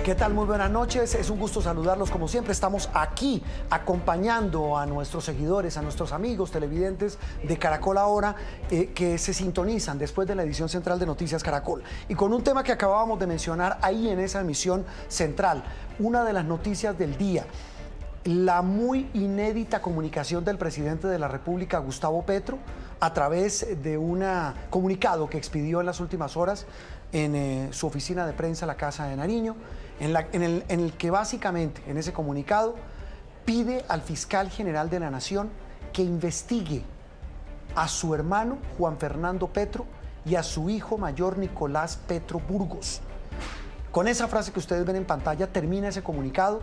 ¿Qué tal? Muy buenas noches. Es un gusto saludarlos como siempre. Estamos aquí acompañando a nuestros seguidores, a nuestros amigos televidentes de Caracol Ahora, que se sintonizan después de la edición central de Noticias Caracol. Y con un tema que acabábamos de mencionar ahí en esa emisión central, una de las noticias del día. La muy inédita comunicación del presidente de la República, Gustavo Petro, a través de un comunicado que expidió en las últimas horas en su oficina de prensa, la Casa de Nariño, en el que básicamente, en ese comunicado, pide al fiscal general de la Nación que investigue a su hermano Juan Fernando Petro y a su hijo mayor Nicolás Petro Burgos. Con esa frase que ustedes ven en pantalla termina ese comunicado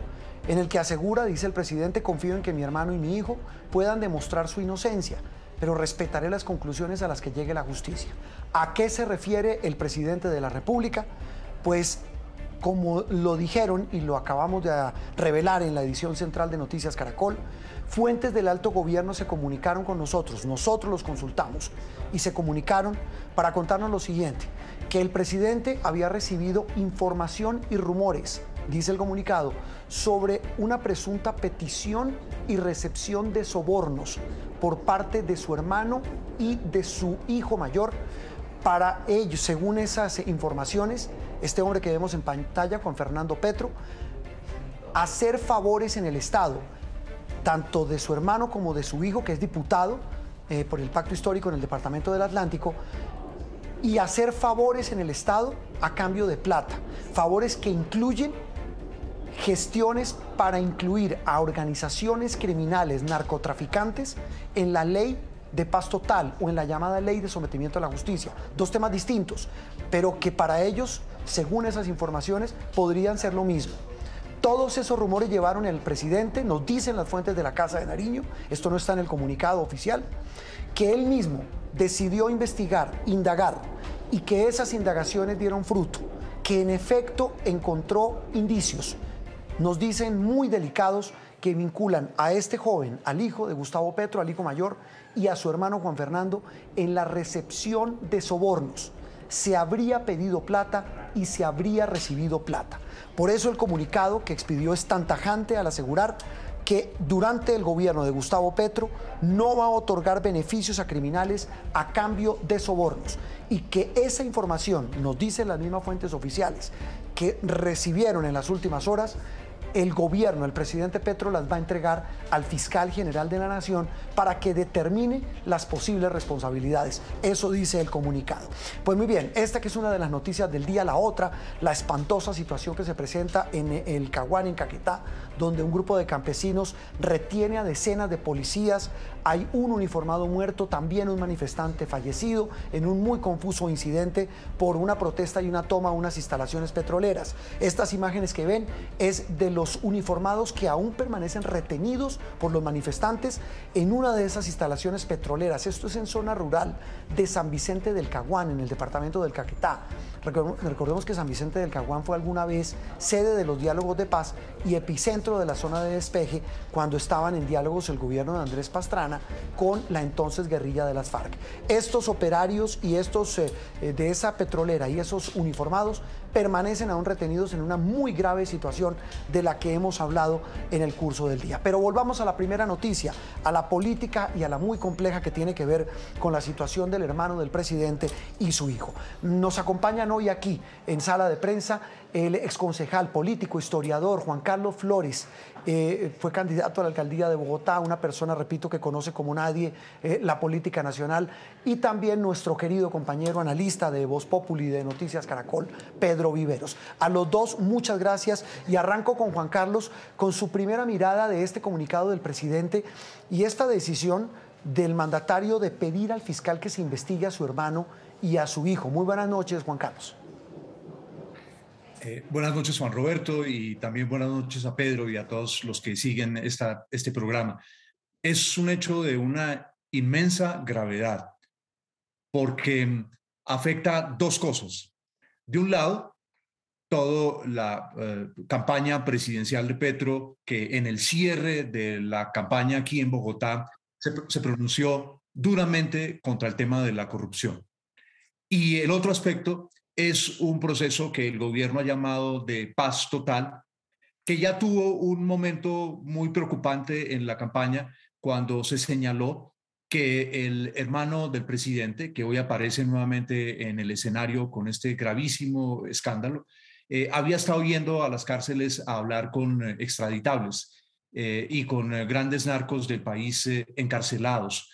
en el que asegura, dice el presidente: confío en que mi hermano y mi hijo puedan demostrar su inocencia, pero respetaré las conclusiones a las que llegue la justicia. ¿A qué se refiere el presidente de la República? Pues, como lo dijeron y lo acabamos de revelar en la edición central de Noticias Caracol, fuentes del alto gobierno se comunicaron con nosotros los consultamos y se comunicaron para contarnos lo siguiente: que el presidente había recibido información y rumores, dice el comunicado, sobre una presunta petición y recepción de sobornos por parte de su hermano y de su hijo mayor. Para ellos, según esas informaciones, este hombre que vemos en pantalla, Juan Fernando Petro, hacer favores en el Estado, tanto de su hermano como de su hijo, que es diputado por el Pacto Histórico en el Departamento del Atlántico, y hacer favores en el Estado a cambio de plata, favores que incluyen gestiones para incluir a organizaciones criminales, narcotraficantes, en la ley de paz total o en la llamada ley de sometimiento a la justicia. Dos temas distintos, pero que para ellos, según esas informaciones, podrían ser lo mismo. Todos esos rumores llevaron al presidente, nos dicen las fuentes de la Casa de Nariño, esto no está en el comunicado oficial, que él mismo decidió investigar, indagar, y que esas indagaciones dieron fruto, que en efecto encontró indicios, nos dicen muy delicados, que vinculan a este joven, al hijo de Gustavo Petro, al hijo mayor, y a su hermano Juan Fernando en la recepción de sobornos. Se habría pedido plata y se habría recibido plata. Por eso el comunicado que expidió es tan tajante al asegurar que durante el gobierno de Gustavo Petro no va a otorgar beneficios a criminales a cambio de sobornos, y que esa información, nos dicen las mismas fuentes oficiales, que recibieron en las últimas horas, el gobierno, el presidente Petro, las va a entregar al fiscal general de la Nación para que determine las posibles responsabilidades. Eso dice el comunicado. Pues muy bien, esta que es una de las noticias del día. La otra, la espantosa situación que se presenta en el Caguán, en Caquetá, donde un grupo de campesinos retiene a decenas de policías. Hay un uniformado muerto, también un manifestante fallecido en un muy confuso incidente por una protesta y una toma a unas instalaciones petroleras. Estas imágenes que ven es de los uniformados que aún permanecen retenidos por los manifestantes en una de esas instalaciones petroleras. Esto es en zona rural de San Vicente del Caguán, en el departamento del Caquetá. Recordemos que San Vicente del Caguán fue alguna vez sede de los diálogos de paz y epicentro de la zona de despeje cuando estaban en diálogos el gobierno de Andrés Pastrana con la entonces guerrilla de las FARC. Estos operarios y estos de esa petrolera y esos uniformados permanecen aún retenidos en una muy grave situación de la que hemos hablado en el curso del día. Pero volvamos a la primera noticia, a la política y a la muy compleja que tiene que ver con la situación del hermano del presidente y su hijo. Nos acompañan hoy aquí en sala de prensa el exconcejal político, historiador Juan Carlos Flores. Fue candidato a la alcaldía de Bogotá, una persona, repito, que conoce como nadie la política nacional, y también nuestro querido compañero analista de Voz Populi de Noticias Caracol, Pedro Viveros. A los dos, muchas gracias, y arranco con Juan Carlos, con su primera mirada de este comunicado del presidente y esta decisión del mandatario de pedir al fiscal que se investigue a su hermano y a su hijo. Muy buenas noches, Juan Carlos. Buenas noches, Juan Roberto, y también buenas noches a Pedro y a todos los que siguen este programa. Es un hecho de una inmensa gravedad porque afecta dos cosas. De un lado, toda la campaña presidencial de Petro, que en el cierre de la campaña aquí en Bogotá se pronunció duramente contra el tema de la corrupción. Y el otro aspecto es un proceso que el gobierno ha llamado de paz total, que ya tuvo un momento muy preocupante en la campaña cuando se señaló que el hermano del presidente, que hoy aparece nuevamente en el escenario con este gravísimo escándalo, había estado yendo a las cárceles a hablar con extraditables y con grandes narcos del país encarcelados.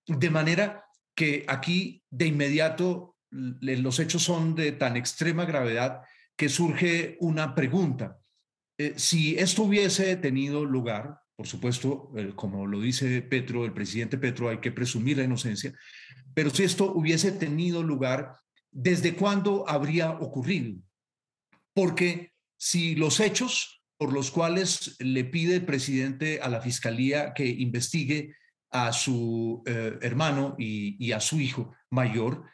De manera que aquí de inmediato los hechos son de tan extrema gravedad que surge una pregunta. Si esto hubiese tenido lugar, por supuesto, como lo dice Petro, el presidente Petro, hay que presumir la inocencia, pero si esto hubiese tenido lugar, ¿desde cuándo habría ocurrido? Porque si los hechos por los cuales le pide el presidente a la fiscalía que investigue a su hermano y a su hijo mayor,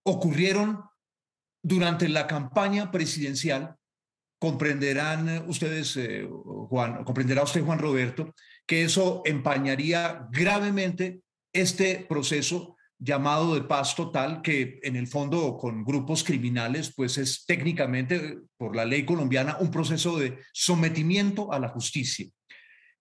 ocurrieron durante la campaña presidencial, comprenderán ustedes, comprenderá usted, Juan Roberto, que eso empañaría gravemente este proceso llamado de paz total, que en el fondo con grupos criminales, pues es técnicamente, por la ley colombiana, un proceso de sometimiento a la justicia.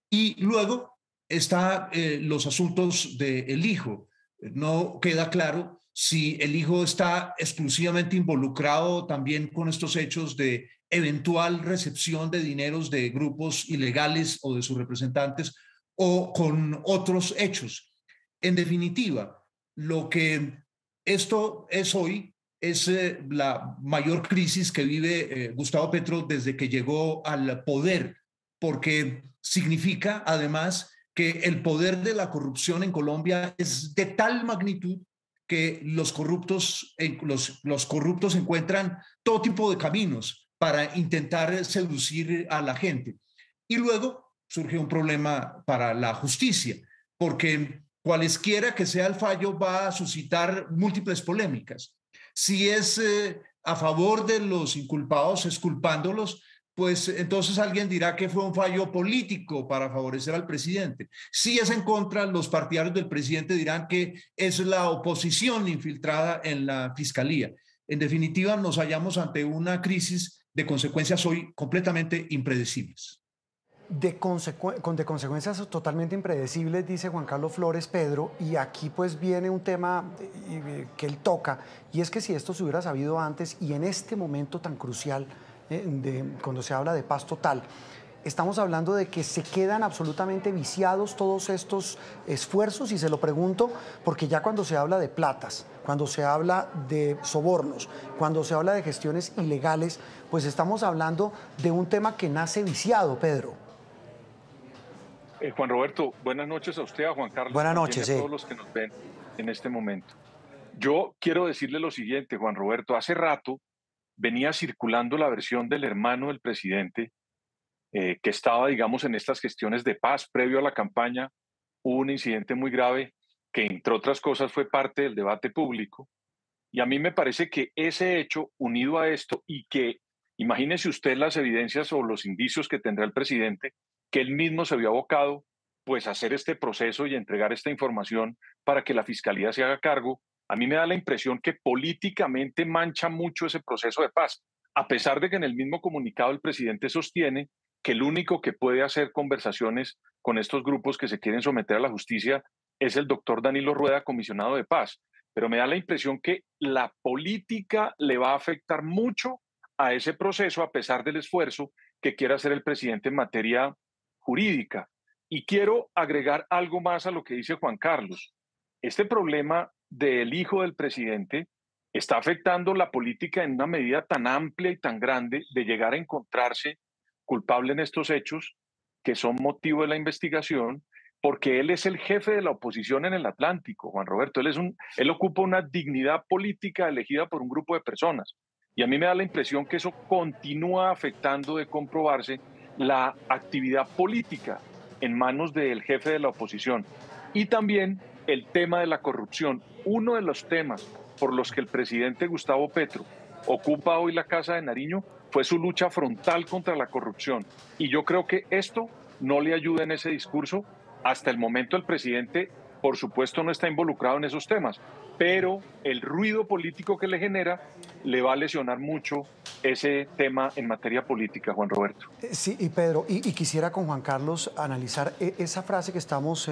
Y luego están los asuntos del hijo. No queda claro si el hijo está exclusivamente involucrado también con estos hechos de eventual recepción de dineros de grupos ilegales o de sus representantes o con otros hechos. En definitiva, lo que esto es hoy es la mayor crisis que vive Gustavo Petro desde que llegó al poder, porque significa además que el poder de la corrupción en Colombia es de tal magnitud que los corruptos encuentran todo tipo de caminos para intentar seducir a la gente. Y luego surge un problema para la justicia, porque cualesquiera que sea el fallo va a suscitar múltiples polémicas. Si es a favor de los inculpados, exculpándolos, pues entonces alguien dirá que fue un fallo político para favorecer al presidente. Si es en contra, los partidarios del presidente dirán que es la oposición infiltrada en la fiscalía. En definitiva, nos hallamos ante una crisis de consecuencias hoy completamente impredecibles. De consecuencias totalmente impredecibles, dice Juan Carlos Flores, Pedro, y aquí pues viene un tema que él toca, y es que si esto se hubiera sabido antes y en este momento tan crucial, cuando se habla de paz total, estamos hablando de que se quedan absolutamente viciados todos estos esfuerzos, y se lo pregunto porque ya cuando se habla de platas, cuando se habla de sobornos, cuando se habla de gestiones ilegales, pues estamos hablando de un tema que nace viciado, Pedro. Juan Roberto, buenas noches a usted, a Juan Carlos, buenas noches, y a todos los que nos ven en este momento. Yo quiero decirle lo siguiente, Juan Roberto, hace rato venía circulando la versión del hermano del presidente que estaba, digamos, en estas gestiones de paz previo a la campaña. Hubo un incidente muy grave que, entre otras cosas, fue parte del debate público. Y a mí me parece que ese hecho, unido a esto, y que, imagínese usted las evidencias o los indicios que tendrá el presidente, que él mismo se vio abocado pues a hacer este proceso y a entregar esta información para que la fiscalía se haga cargo, a mí me da la impresión que políticamente mancha mucho ese proceso de paz, a pesar de que en el mismo comunicado el presidente sostiene que el único que puede hacer conversaciones con estos grupos que se quieren someter a la justicia es el doctor Danilo Rueda, comisionado de paz. Pero me da la impresión que la política le va a afectar mucho a ese proceso, a pesar del esfuerzo que quiere hacer el presidente en materia jurídica. Y quiero agregar algo más a lo que dice Juan Carlos. Este problema del hijo del presidente está afectando la política en una medida tan amplia y tan grande de llegar a encontrarse culpable en estos hechos que son motivo de la investigación, porque él es el jefe de la oposición en el Atlántico, Juan Roberto. Él ocupa una dignidad política elegida por un grupo de personas. Y a mí me da la impresión que eso continúa afectando, de comprobarse, la actividad política en manos del jefe de la oposición. Y también el tema de la corrupción. Uno de los temas por los que el presidente Gustavo Petro ocupa hoy la Casa de Nariño fue su lucha frontal contra la corrupción. Y yo creo que esto no le ayuda en ese discurso. Hasta el momento el presidente, por supuesto no está involucrado en esos temas, pero el ruido político que le genera le va a lesionar mucho ese tema en materia política, Juan Roberto. Sí, y Pedro, y quisiera con Juan Carlos analizar esa frase que estamos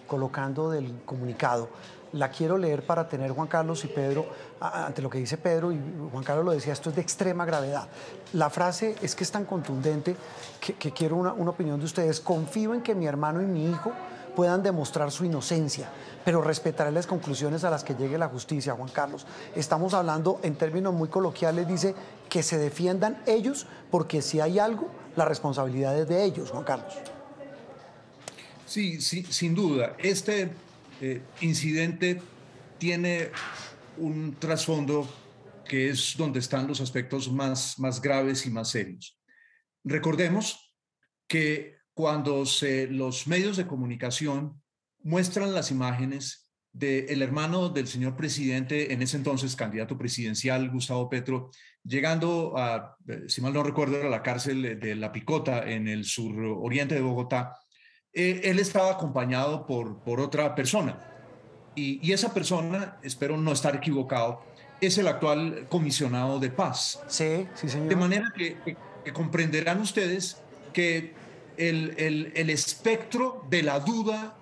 colocando del comunicado. La quiero leer para tener Juan Carlos y Pedro, ante lo que dice Pedro, y Juan Carlos lo decía, esto es de extrema gravedad. La frase es que es tan contundente que quiero una opinión de ustedes. Confío en que mi hermano y mi hijo puedan demostrar su inocencia, pero respetaré las conclusiones a las que llegue la justicia, Juan Carlos. Estamos hablando en términos muy coloquiales, dice que se defiendan ellos, porque si hay algo, la responsabilidad es de ellos, Juan Carlos. Sí, sí, sin duda. Este incidente tiene un trasfondo que es donde están los aspectos más graves y más serios. Recordemos que cuando los medios de comunicación muestran las imágenes del hermano del señor presidente, en ese entonces candidato presidencial, Gustavo Petro, llegando a, si mal no recuerdo, a la cárcel de La Picota en el suroriente de Bogotá, él estaba acompañado por otra persona. Y esa persona, espero no estar equivocado, es el actual comisionado de paz. Sí, sí, señor. De manera que comprenderán ustedes que el espectro de la duda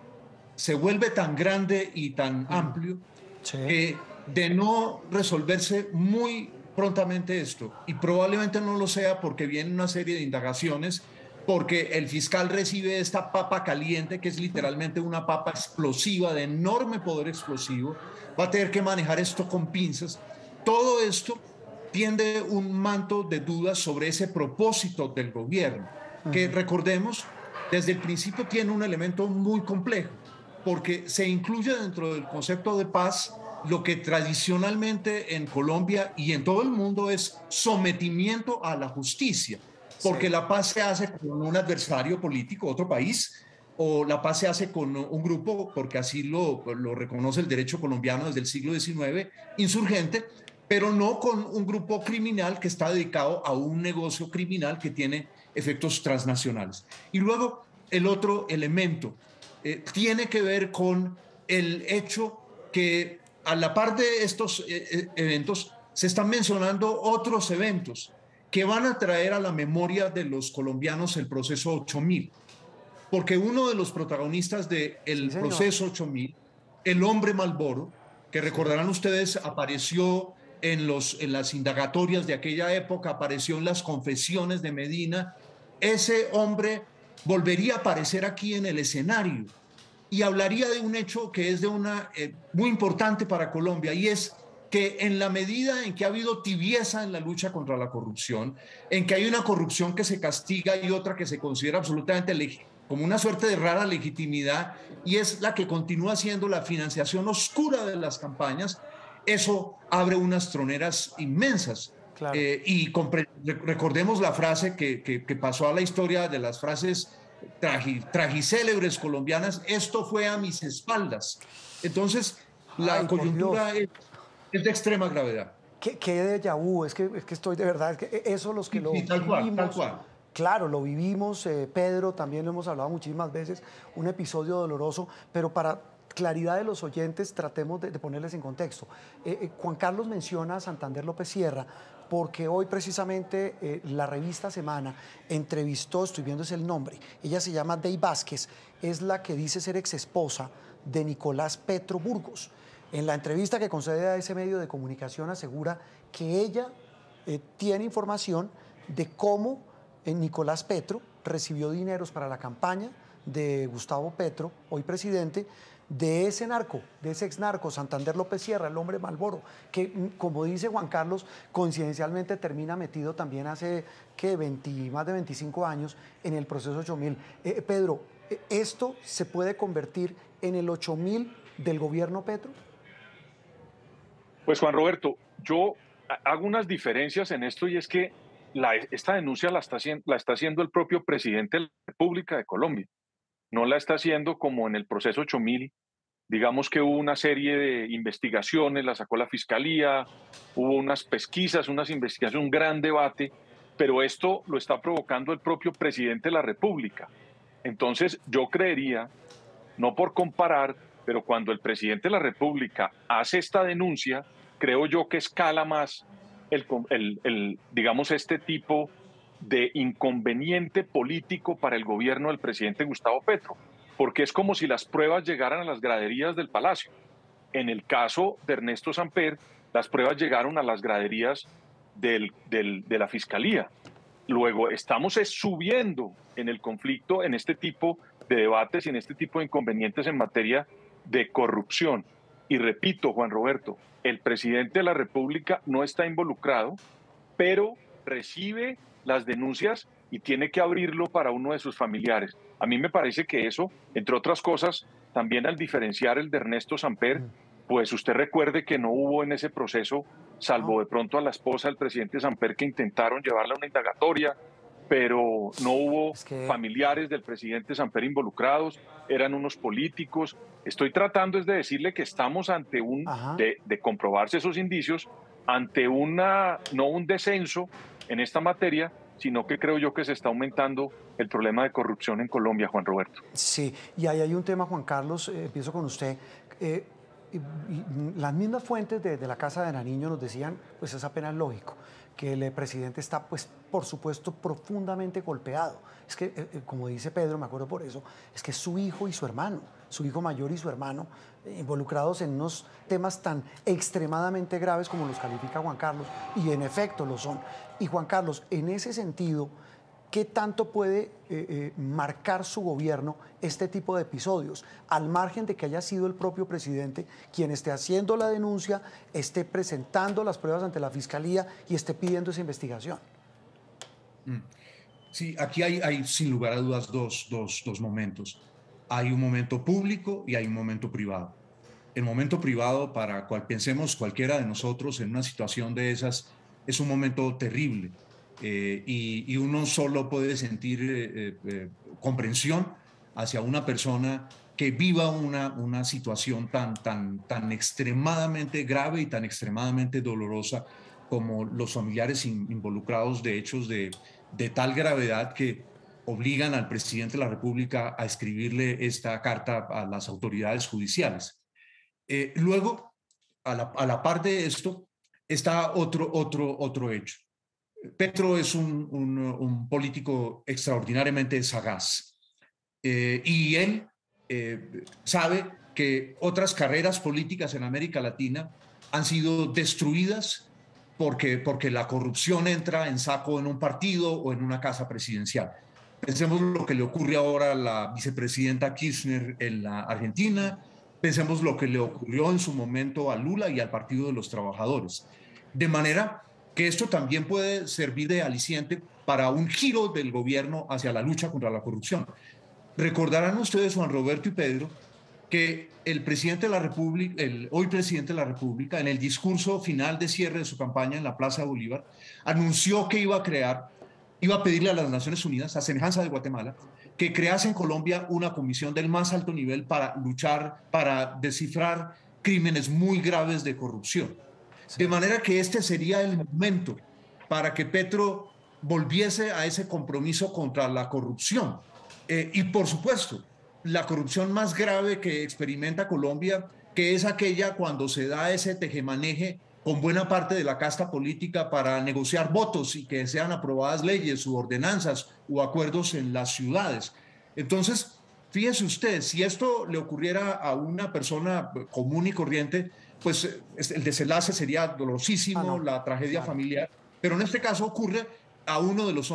se vuelve tan grande y tan amplio que de no resolverse muy prontamente esto, y probablemente no lo sea porque viene una serie de indagaciones, porque el fiscal recibe esta papa caliente, que es literalmente una papa explosiva, de enorme poder explosivo, va a tener que manejar esto con pinzas. Todo esto tiende un manto de dudas sobre ese propósito del gobierno, que recordemos, desde el principio tiene un elemento muy complejo, porque se incluye dentro del concepto de paz lo que tradicionalmente en Colombia y en todo el mundo es sometimiento a la justicia, porque la paz se hace con un adversario político, otro país, o la paz se hace con un grupo, porque así lo reconoce el derecho colombiano desde el siglo XIX, insurgente, pero no con un grupo criminal que está dedicado a un negocio criminal que tiene efectos transnacionales. Y luego el otro elemento tiene que ver con el hecho que a la par de estos eventos se están mencionando otros eventos que van a traer a la memoria de los colombianos el proceso 8000, porque uno de los protagonistas del proceso 8000, el hombre Malboro, que recordarán ustedes, apareció en las indagatorias de aquella época, apareció en las confesiones de Medina. Ese hombre volvería a aparecer aquí en el escenario y hablaría de un hecho que es muy importante para Colombia, y es que en la medida en que ha habido tibieza en la lucha contra la corrupción, en que hay una corrupción que se castiga y otra que se considera absolutamente como una suerte de rara legitimidad, y es la que continúa siendo la financiación oscura de las campañas, eso abre unas troneras inmensas. Claro. Y recordemos la frase que pasó a la historia de las frases tragicélebres colombianas: esto fue a mis espaldas. Entonces, la coyuntura es de extrema gravedad. ¿Qué déjà vu? Es que estoy de verdad, es que eso los que lo vivimos, tal cual. Claro, lo vivimos, Pedro, también lo hemos hablado muchísimas veces, un episodio doloroso, pero para claridad de los oyentes tratemos de ponerles en contexto. Juan Carlos menciona a Santander López Sierra porque hoy precisamente la revista Semana entrevistó, estoy viendo ese el nombre, ella se llama Dey Vázquez, es la que dice ser exesposa de Nicolás Petro Burgos. En la entrevista que concede a ese medio de comunicación asegura que ella tiene información de cómo Nicolás Petro recibió dineros para la campaña de Gustavo Petro, hoy presidente, de ese narco, de ese exnarco, Santander López Sierra, el hombre Malboro, que, como dice Juan Carlos, coincidencialmente termina metido también hace más de 25 años en el proceso 8000. Pedro, ¿esto se puede convertir en el 8000 del gobierno Petro? Pues Juan Roberto, yo hago unas diferencias en esto, y es que esta denuncia la está haciendo el propio presidente de la República de Colombia. No la está haciendo como en el proceso 8000. Digamos que hubo una serie de investigaciones, la sacó la Fiscalía, hubo unas pesquisas, unas investigaciones, un gran debate, pero esto lo está provocando el propio presidente de la República. Entonces yo creería, no por comparar, pero cuando el presidente de la República hace esta denuncia, creo yo que escala más digamos, este tipo de inconveniente político para el gobierno del presidente Gustavo Petro, porque es como si las pruebas llegaran a las graderías del Palacio. En el caso de Ernesto Samper, las pruebas llegaron a las graderías de la Fiscalía. Luego, estamos subiendo en el conflicto, en este tipo de debates y en este tipo de inconvenientes en materia de corrupción. Y repito, Juan Roberto, el presidente de la República no está involucrado, pero recibe las denuncias y tiene que abrirlo para uno de sus familiares. A mí me parece que eso, entre otras cosas, también al diferenciar el de Ernesto Samper, pues usted recuerde que no hubo en ese proceso, salvo de pronto a la esposa del presidente Samper que intentaron llevarla a una indagatoria, pero no hubo familiares del presidente Samper involucrados, eran unos políticos. Estoy tratando es de decirle que estamos ante de comprobarse esos indicios, ante no un descenso en esta materia, sino que creo yo que se está aumentando el problema de corrupción en Colombia, Juan Roberto. Sí, y ahí hay un tema, Juan Carlos, empiezo con usted. Las mismas fuentes de la Casa de Nariño nos decían, pues es apenas lógico, que el presidente está, pues, por supuesto, profundamente golpeado. Es que, como dice Pedro, me acuerdo por eso, es que su hijo y su hermano, su hijo mayor y su hermano, involucrados en unos temas tan extremadamente graves como los califica Juan Carlos, y en efecto lo son. Y Juan Carlos, en ese sentido, ¿qué tanto puede marcar su gobierno este tipo de episodios? Al margen de que haya sido el propio presidente quien esté haciendo la denuncia, esté presentando las pruebas ante la Fiscalía y esté pidiendo esa investigación. Sí, aquí hay sin lugar a dudas dos momentos. Hay un momento público y hay un momento privado. El momento privado, para cual pensemos cualquiera de nosotros en una situación de esas, es un momento terrible. Y uno solo puede sentir comprensión hacia una persona que viva una situación tan extremadamente grave y tan extremadamente dolorosa como los familiares involucrados de hechos de tal gravedad que obligan al presidente de la República a escribirle esta carta a las autoridades judiciales. Luego, a la par de esto, está otro hecho. Petro es un político extraordinariamente sagaz y él sabe que otras carreras políticas en América Latina han sido destruidas porque la corrupción entra en saco en un partido o en una casa presidencial. Pensemos lo que le ocurre ahora a la vicepresidenta Kirchner en la Argentina, pensemos lo que le ocurrió en su momento a Lula y al Partido de los Trabajadores. De manera que esto también puede servir de aliciente para un giro del gobierno hacia la lucha contra la corrupción. Recordarán ustedes, Juan Roberto y Pedro, que el presidente de la República, el hoy presidente de la República, en el discurso final de cierre de su campaña en la Plaza de Bolívar, anunció que iba a pedirle a las Naciones Unidas, a semejanza de Guatemala, que crease en Colombia una comisión del más alto nivel para luchar, para descifrar crímenes muy graves de corrupción. Sí. De manera que este sería el momento para que Petro volviese a ese compromiso contra la corrupción. Y por supuesto, la corrupción más grave que experimenta Colombia, que es aquella cuando se da ese tejemaneje con buena parte de la casta política para negociar votos y que sean aprobadas leyes u ordenanzas o acuerdos en las ciudades. Entonces, fíjese usted, si esto le ocurriera a una persona común y corriente, pues el desenlace sería dolorosísimo, la tragedia familiar, pero en este caso ocurre a uno de los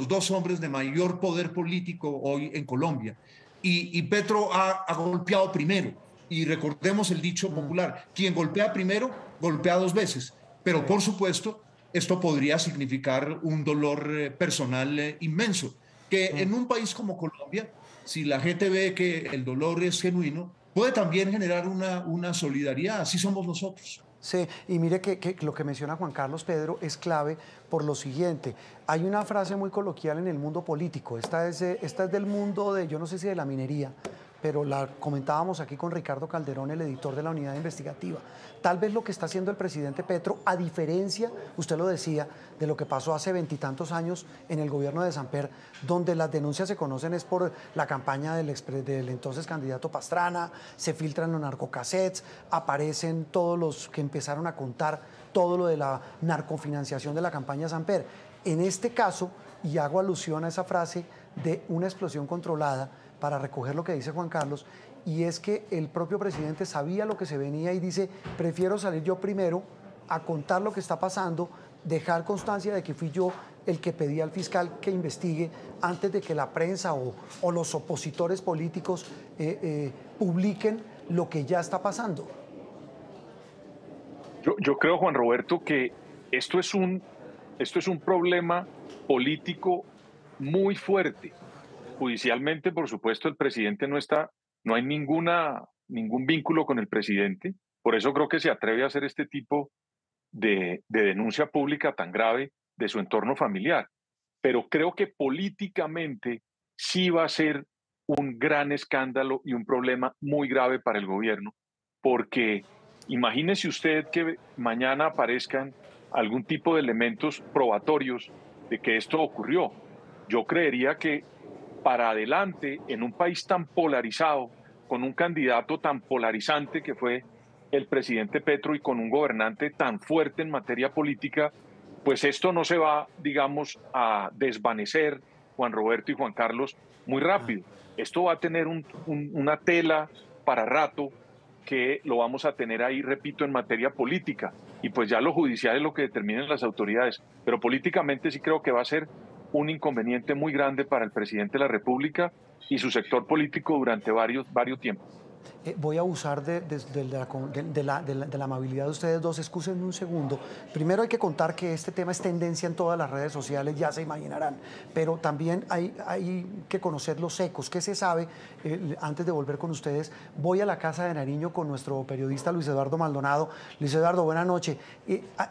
dos hombres de mayor poder político hoy en Colombia. Y Petro ha golpeado primero. Y recordemos el dicho popular, quien golpea primero, golpea dos veces. Pero por supuesto, esto podría significar un dolor personal inmenso, que en un país como Colombia, si la gente ve que el dolor es genuino, puede también generar una solidaridad. Así somos nosotros. Sí, y mire que lo que menciona Juan Carlos, Pedro, es clave por lo siguiente. Hay una frase muy coloquial en el mundo político, esta es del mundo de, yo no sé si de la minería, pero la comentábamos aquí con Ricardo Calderón, el editor de la unidad investigativa. Tal vez lo que está haciendo el presidente Petro, a diferencia, usted lo decía, de lo que pasó hace veintitantos años en el gobierno de Samper, donde las denuncias se conocen es por la campaña del entonces candidato Pastrana, se filtran los narcocassettes, aparecen todos los que empezaron a contar todo lo de la narcofinanciación de la campaña Samper. En este caso, y hago alusión a esa frase de una explosión controlada, para recoger lo que dice Juan Carlos, y es que el propio presidente sabía lo que se venía y dice, prefiero salir yo primero a contar lo que está pasando, dejar constancia de que fui yo el que pedí al fiscal que investigue antes de que la prensa o los opositores políticos publiquen lo que ya está pasando. Yo creo, Juan Roberto, que esto es un problema político muy fuerte. Judicialmente, por supuesto, el presidente no hay ningún vínculo con el presidente. Por eso creo que se atreve a hacer este tipo de denuncia pública tan grave de su entorno familiar. Pero creo que políticamente sí va a ser un gran escándalo y un problema muy grave para el gobierno, porque imagínese usted que mañana aparezcan algún tipo de elementos probatorios de que esto ocurrió. Yo creería que para adelante, en un país tan polarizado, con un candidato tan polarizante que fue el presidente Petro y con un gobernante tan fuerte en materia política, pues esto no se va, digamos, a desvanecer, Juan Roberto y Juan Carlos, muy rápido. Esto va a tener una tela para rato que lo vamos a tener ahí, repito, en materia política. Y pues ya lo judicial es lo que determinen las autoridades. Pero políticamente sí creo que va a ser un inconveniente muy grande para el presidente de la República y su sector político durante varios tiempos. Voy a abusar de la amabilidad de ustedes dos. Excúsenme un segundo. Primero hay que contar que este tema es tendencia en todas las redes sociales, ya se imaginarán, pero también hay que conocer los ecos. ¿Qué se sabe? Antes de volver con ustedes, voy a la Casa de Nariño con nuestro periodista Luis Eduardo Maldonado. Luis Eduardo, buenas noches.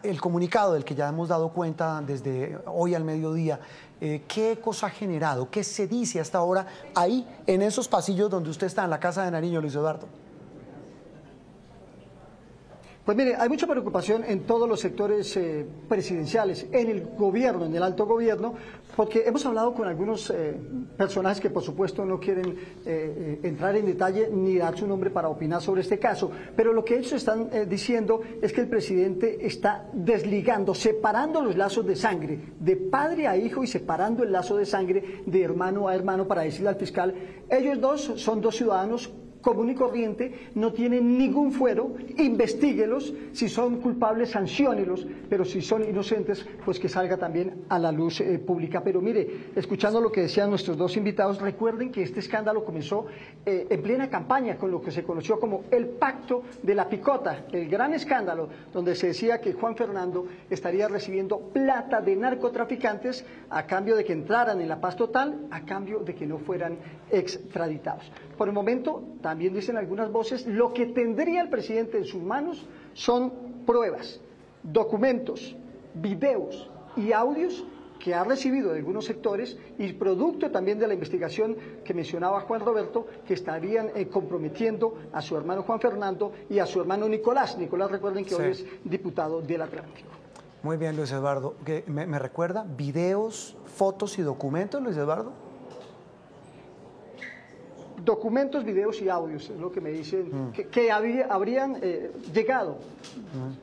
El comunicado del que ya hemos dado cuenta desde hoy al mediodía, ¿qué ecos ha generado? ¿Qué se dice hasta ahora ahí, en esos pasillos donde usted está, en la Casa de Nariño, Luis Eduardo? Pues mire, hay mucha preocupación en todos los sectores presidenciales, en el gobierno, en el alto gobierno, porque hemos hablado con algunos personajes que por supuesto no quieren entrar en detalle ni dar su nombre para opinar sobre este caso, pero lo que ellos están diciendo es que el presidente está desligando, separando los lazos de sangre, de padre a hijo y separando el lazo de sangre de hermano a hermano para decirle al fiscal, ellos dos son dos ciudadanos común y corriente, no tienen ningún fuero, investíguelos, si son culpables, sanciónelos, pero si son inocentes, pues que salga también a la luz pública. Pero mire, escuchando lo que decían nuestros dos invitados, recuerden que este escándalo comenzó en plena campaña con lo que se conoció como el pacto de la picota, el gran escándalo donde se decía que Juan Fernando estaría recibiendo plata de narcotraficantes a cambio de que entraran en la paz total, a cambio de que no fueran extraditados. Por el momento, también dicen algunas voces, lo que tendría el presidente en sus manos son pruebas, documentos, videos y audios que ha recibido de algunos sectores y producto también de la investigación que mencionaba Juan Roberto, que estarían comprometiendo a su hermano Juan Fernando y a su hermano Nicolás. Nicolás, recuerden que hoy es diputado del Atlántico. Muy bien, Luis Eduardo. ¿Me recuerda? ¿Videos, fotos y documentos, Luis Eduardo? Documentos, videos y audios, es lo que me dicen, que habrían llegado.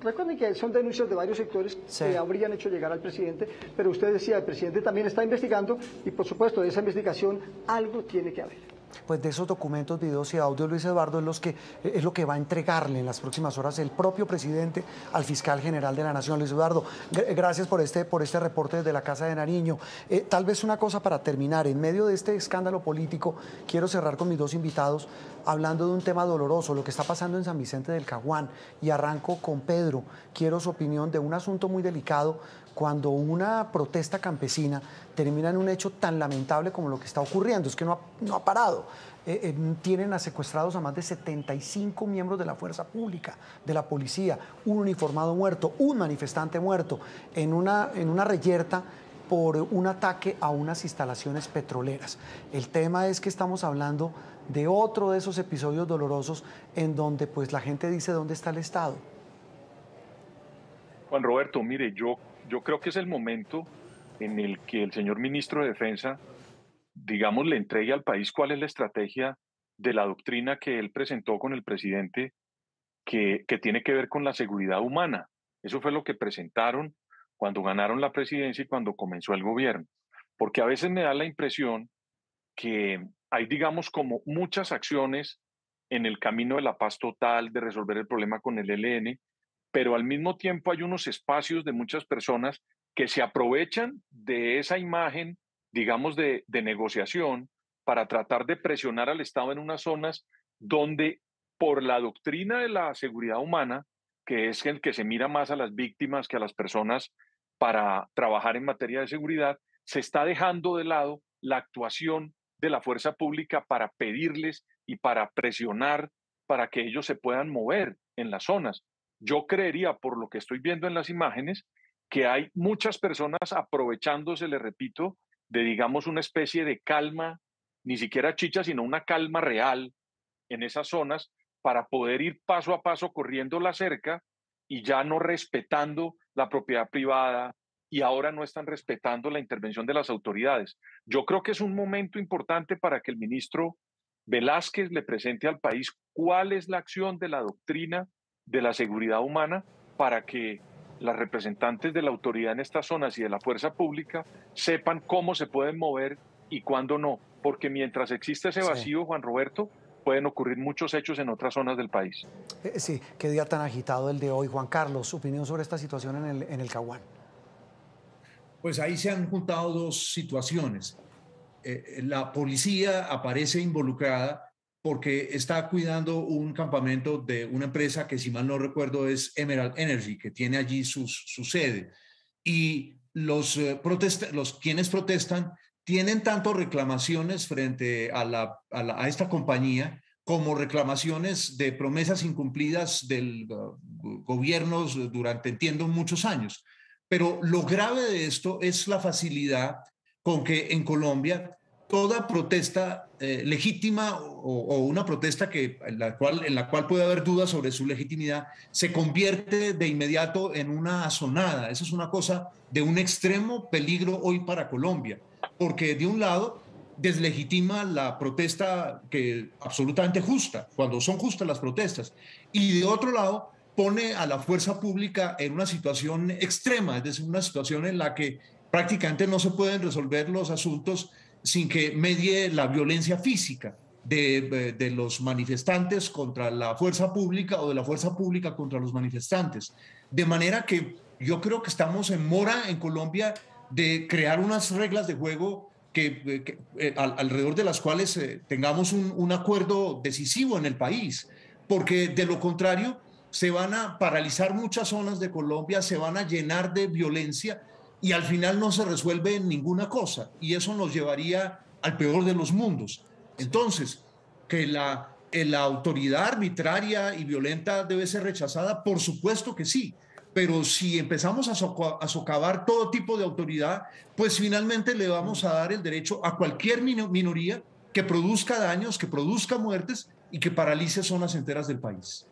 Recuerden que son denuncias de varios sectores que habrían hecho llegar al presidente, pero usted decía, el presidente también está investigando y por supuesto de esa investigación algo tiene que haber. Pues de esos documentos, videos y audios, Luis Eduardo, es lo que va a entregarle en las próximas horas el propio presidente al fiscal general de la Nación. Luis Eduardo, gracias por este reporte desde la Casa de Nariño. Tal vez una cosa para terminar, en medio de este escándalo político, quiero cerrar con mis dos invitados hablando de un tema doloroso, lo que está pasando en San Vicente del Caguán, y arranco con Pedro. Quiero su opinión de un asunto muy delicado, cuando una protesta campesina termina en un hecho tan lamentable como lo que está ocurriendo, es que no ha parado. Tienen secuestrados a más de 75 miembros de la fuerza pública, de la policía, un uniformado muerto, un manifestante muerto, en una reyerta por un ataque a unas instalaciones petroleras. El tema es que estamos hablando de otro de esos episodios dolorosos en donde pues la gente dice dónde está el Estado. Juan Roberto, mire, yo creo que es el momento en el que el señor ministro de Defensa, digamos, le entregue al país cuál es la estrategia de la doctrina que él presentó con el presidente que tiene que ver con la seguridad humana. Eso fue lo que presentaron cuando ganaron la presidencia y cuando comenzó el gobierno. Porque a veces me da la impresión que hay, digamos, como muchas acciones en el camino de la paz total, de resolver el problema con el ELN, pero al mismo tiempo hay unos espacios de muchas personas que se aprovechan de esa imagen, digamos, de negociación para tratar de presionar al Estado en unas zonas donde, por la doctrina de la seguridad humana, que es el que se mira más a las víctimas que a las personas para trabajar en materia de seguridad, se está dejando de lado la actuación de la fuerza pública para pedirles y para presionar para que ellos se puedan mover en las zonas. Yo creería, por lo que estoy viendo en las imágenes, que hay muchas personas aprovechándose, le repito, de, digamos, una especie de calma, ni siquiera chicha, sino una calma real en esas zonas para poder ir paso a paso corriendo la cerca y ya no respetando la propiedad privada, y ahora no están respetando la intervención de las autoridades. Yo creo que es un momento importante para que el ministro Velázquez le presente al país cuál es la acción de la doctrina de la seguridad humana para que las representantes de la autoridad en estas zonas y de la fuerza pública sepan cómo se pueden mover y cuándo no, porque mientras existe ese vacío, Juan Roberto, pueden ocurrir muchos hechos en otras zonas del país. Sí, qué día tan agitado el de hoy. Juan Carlos, su opinión sobre esta situación en el Caguán. Pues ahí se han juntado dos situaciones. La policía aparece involucrada porque está cuidando un campamento de una empresa que, si mal no recuerdo, es Emerald Energy, que tiene allí su sede. Y los quienes protestan tienen tanto reclamaciones frente a esta compañía como reclamaciones de promesas incumplidas del gobierno durante, entiendo, muchos años. Pero lo grave de esto es la facilidad con que en Colombia toda protesta legítima o una protesta en la cual puede haber dudas sobre su legitimidad se convierte de inmediato en una asonada. Eso es una cosa de un extremo peligro hoy para Colombia, porque de un lado deslegitima la protesta, que absolutamente justa, cuando son justas las protestas, y de otro lado pone a la fuerza pública en una situación extrema, es decir, una situación en la que prácticamente no se pueden resolver los asuntos sin que medie la violencia física de los manifestantes contra la fuerza pública o de la fuerza pública contra los manifestantes. De manera que yo creo que estamos en mora en Colombia de crear unas reglas de juego alrededor de las cuales tengamos un acuerdo decisivo en el país, porque de lo contrario se van a paralizar muchas zonas de Colombia, se van a llenar de violencia y al final no se resuelve ninguna cosa, y eso nos llevaría al peor de los mundos. Entonces, que la autoridad arbitraria y violenta debe ser rechazada, por supuesto que sí, pero si empezamos a socavar todo tipo de autoridad, pues finalmente le vamos a dar el derecho a cualquier minoría que produzca daños, que produzca muertes y que paralice zonas enteras del país.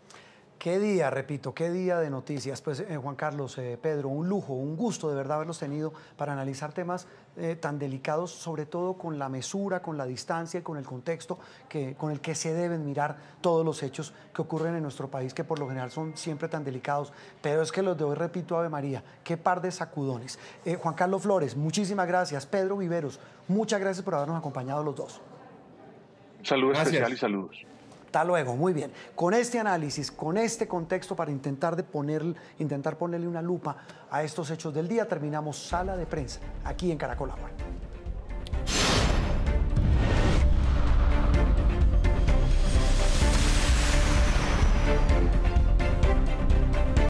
Qué día, repito, qué día de noticias. Pues Juan Carlos, Pedro, un lujo, un gusto de verdad haberlos tenido para analizar temas tan delicados, sobre todo con la mesura, con la distancia y con el contexto con el que se deben mirar todos los hechos que ocurren en nuestro país, que por lo general son siempre tan delicados. Pero es que los de hoy, repito, Ave María, qué par de sacudones. Juan Carlos Flores, muchísimas gracias. Pedro Viveros, muchas gracias por habernos acompañado los dos. Un saludo especial y saludos. Hasta luego, muy bien. Con este análisis, con este contexto para intentar ponerle una lupa a estos hechos del día, terminamos Sala de Prensa aquí en Caracol Ahora.